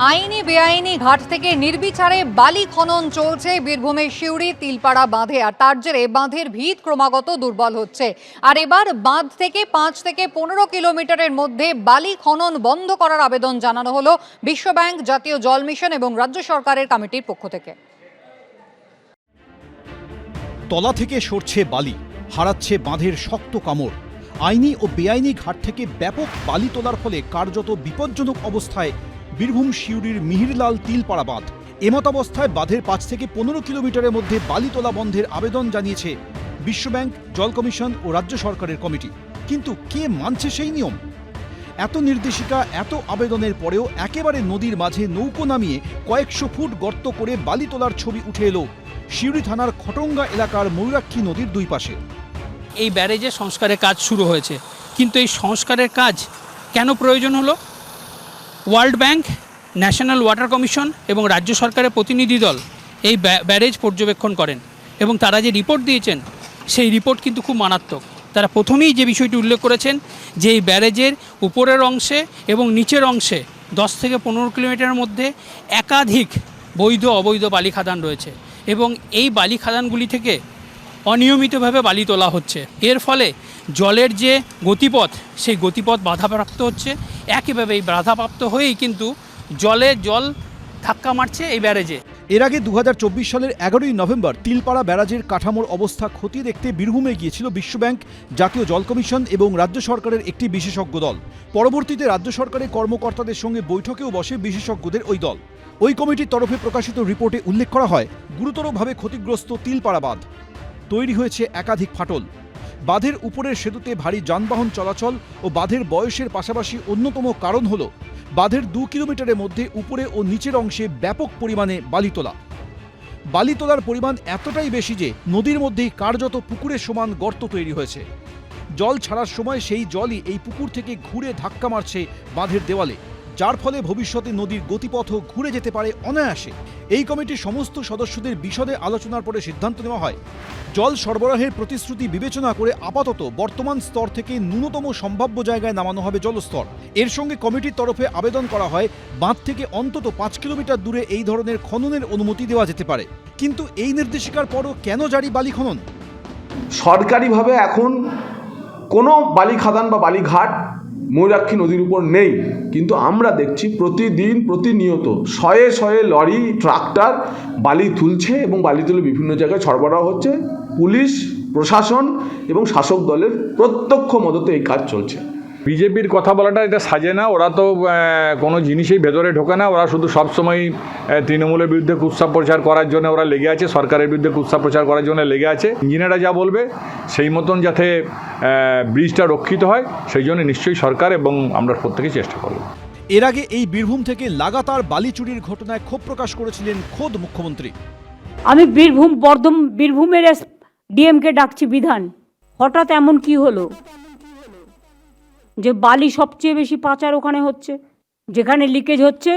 আইনি বেআইনি ঘাট থেকে নির্বিচারে বালি খনন চলছে বীরভূমের সিউড়ি তিলপাড়া বাঁধে। আর তার জেরে বাঁধের ভিত ক্রমাগত দুর্বল হচ্ছে। আর এবার বাঁধ থেকে 5 থেকে 15 কিলোমিটারের মধ্যে বালি খনন বন্ধ করার আবেদন জানানো হলো বিশ্বব্যাংক, জাতীয় জল মিশন এবং রাজ্য সরকারের কমিটির পক্ষ থেকে। তলা থেকে সরছে বালি, হারাচ্ছে বাঁধের শক্ত কামড়। আইনি ও বেআইনি ঘাট থেকে ব্যাপক বালি তোলার ফলে কার্যত বিপজ্জনক অবস্থায় বীরভূম সিউড়ির মিহিরলাল তিলপাড়া বাঁধ। এমতাবস্থায় বাঁধের 5 থেকে 15 কিলোমিটারের মধ্যে বালি তোলা বন্ধের আবেদন জানিয়েছে বিশ্বব্যাংক, জল কমিশন ও রাজ্য সরকারের কমিটি। কিন্তু কে মানছে সেই নিয়ম? এত নির্দেশিকা, এত আবেদনের পরেও একেবারে নদীর মাঝে নৌকো নামিয়ে কয়েকশো ফুট গর্ত করে বালি তোলার ছবি উঠে এলো সিউড়ি থানার খটঙ্গা এলাকার ময়ূরাক্ষী নদীর দুই পাশে। এই ব্যারেজে সংস্কারের কাজ শুরু হয়েছে, কিন্তু এই সংস্কারের কাজ কেন প্রয়োজন হলো? World bank, national water commission এবং রাজ্য সরকারের প্রতিনিধি দল এই ব্যারেজ পর্যবেক্ষণ করেন এবং তারা যে রিপোর্ট দিয়েছেন সেই রিপোর্ট কিন্তু খুব মারাত্মক। তারা প্রথমেই যে বিষয়টি উল্লেখ করেছেন যে এই ব্যারেজের উপরের অংশে এবং নিচের অংশে 10 থেকে 15 কিলোমিটারের মধ্যে একাধিক বৈধ অবৈধ বালি খাদান রয়েছে এবং এই বালি খাদানগুলি থেকে অনিয়মিতভাবে বালি তোলা হচ্ছে। এর ফলে জলের যে গতিপথ, সেই গতিপথ বাধাপ্রাপ্ত হচ্ছে। একইভাবে এই বাধাপ্রাপ্ত হয়েই কিন্তু জল ধাক্কা মারছে এই ব্যারেজে। এর আগে 2024 সালের 11ই নভেম্বর তিলপাড়া ব্যারাজের কাঠামোর অবস্থা খতিয়ে দেখতে বীরভূমে গিয়েছিল বিশ্বব্যাংক, জাতীয় জল কমিশন এবং রাজ্য সরকারের একটি বিশেষজ্ঞ দল। পরবর্তীতে রাজ্য সরকারের কর্মকর্তাদের সঙ্গে বৈঠকেও বসে বিশেষজ্ঞদের ওই দল। ওই কমিটির তরফে প্রকাশিত রিপোর্টে উল্লেখ করা হয়, গুরুতরভাবে ক্ষতিগ্রস্ত তিলপাড়া বাঁধ। তৈরি হয়েছে একাধিক ফাটল। বাঁধের উপরের সেতুতে ভারী যানবাহন চলাচল ও বাঁধের বয়সের পাশাপাশি অন্যতম কারণ হল বাঁধের 2 কিলোমিটারের মধ্যে উপরে ও নিচের অংশে ব্যাপক পরিমাণে বালি তোলা। বালি তোলার পরিমাণ এতটাই বেশি যে নদীর মধ্যেই কার্যত পুকুরের সমান গর্ত তৈরি হয়েছে। জল ছাড়ার সময় সেই জলই এই পুকুর থেকে ঘুরে ধাক্কা মারছে বাঁধের দেওয়ালে, যার ফলে ভবিষ্যতে নদীর গতিপথও ঘুরে যেতে পারে অনায়াসে। এই কমিটির সমস্ত সদস্যদের বিশদে আলোচনার পরে সিদ্ধান্ত নেওয়া হয়, জল সরবরাহের প্রতিশ্রুতি বিবেচনা করে আপাতত বর্তমান স্তর থেকে ন্যূনতম সম্ভাব্য জায়গায় নামানো হবে জলস্তর। এর সঙ্গে কমিটির তরফে আবেদন করা হয়, বাঁধ থেকে অন্তত 5 কিলোমিটার দূরে এই ধরনের খননের অনুমতি দেওয়া যেতে পারে। কিন্তু এই নির্দেশিকার পরও কেন জারি বালি খনন? সরকারিভাবে এখন কোনো বালি খাদান বা বালিঘাট ময়ূরাক্ষী নদীর উপর নেই, কিন্তু আমরা দেখছি প্রতিদিন প্রতিনিয়ত শয়ে শয়ে লরি, ট্রাক্টর বালি তুলছে এবং বালি তুলে বিভিন্ন জায়গায় সরবরাহ হচ্ছে। পুলিশ প্রশাসন এবং শাসক দলের প্রত্যক্ষ মদতে এই কাজ চলছে। বিজেপির কথা বলাটা এটা সাজে না। ওরা তো কোনো জিনিসেই ভেতরে ঢোকে না। ওরা শুধু সবসময় তৃণমূলের বিরুদ্ধে কুৎসা প্রচার করার জন্য ওরা লেগে আছে, সরকারের বিরুদ্ধে কুৎসা প্রচার করার জন্য লেগে আছে। ইঞ্জিনিয়াররা যা বলবে সেই মতন যাতে ব্রিজটা রক্ষিত হয়, সেই জন্য নিশ্চয়ই সরকার এবং আমরা প্রত্যেকেই চেষ্টা করব। এর আগে এই বীরভূম থেকে লাগাতার বালি চুরির ঘটনায় ক্ষোভ প্রকাশ করেছিলেন খোদ মুখ্যমন্ত্রী। আমি বীরভূমের ডিএমকে ডাকছি বিধান, হঠাৎ এমন কি হলো যে বালি সবচেয়ে বেশি পাচার ওখানে হচ্ছে? যেখানে লিকেজ হচ্ছে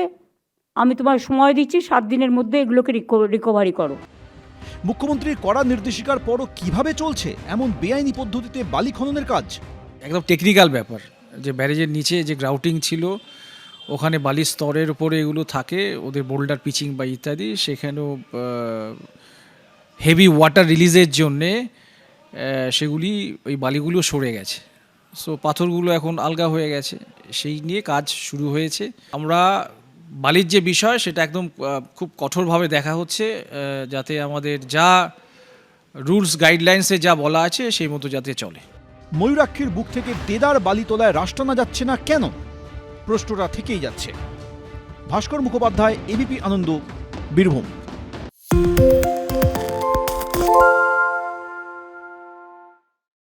আমি তোমার সময় দিচ্ছি, 7 দিনের মধ্যে এগুলোকে রিকভারি করো। মুখ্যমন্ত্রীর কড়া নির্দেশিকার পরও কিভাবে চলছে এমন বেআইনি পদ্ধতিতে বালি খননের কাজ? একদম টেকনিক্যাল ব্যাপার, যে ব্যারেজের নিচে যে গ্রাউটিং ছিল ওখানে বালির স্তরের উপরে এগুলো থাকে, ওদের বোল্ডার পিচিং বা ইত্যাদি, সেখানেও হেভি ওয়াটার রিলিজের জন্যে সেগুলি ওই বালিগুলো সরে গেছে। সো পাথরগুলো এখন আলগা হয়ে গেছে, সেই নিয়ে কাজ শুরু হয়েছে। আমরা বালির যে বিষয় সেটা একদম খুব কঠোরভাবে দেখা হচ্ছে, যাতে আমাদের যা রুলস গাইডলাইন্সে যা বলা আছে সেই মতো যাতে চলে। ময়ূরাক্ষীর বুক থেকে দেদার বালি তোলায় রাশ টানা যাচ্ছে না কেন? প্রশ্নটা থেকেই যাচ্ছে। ভাস্কর মুখোপাধ্যায়, এবিপি আনন্দ, বীরভূম।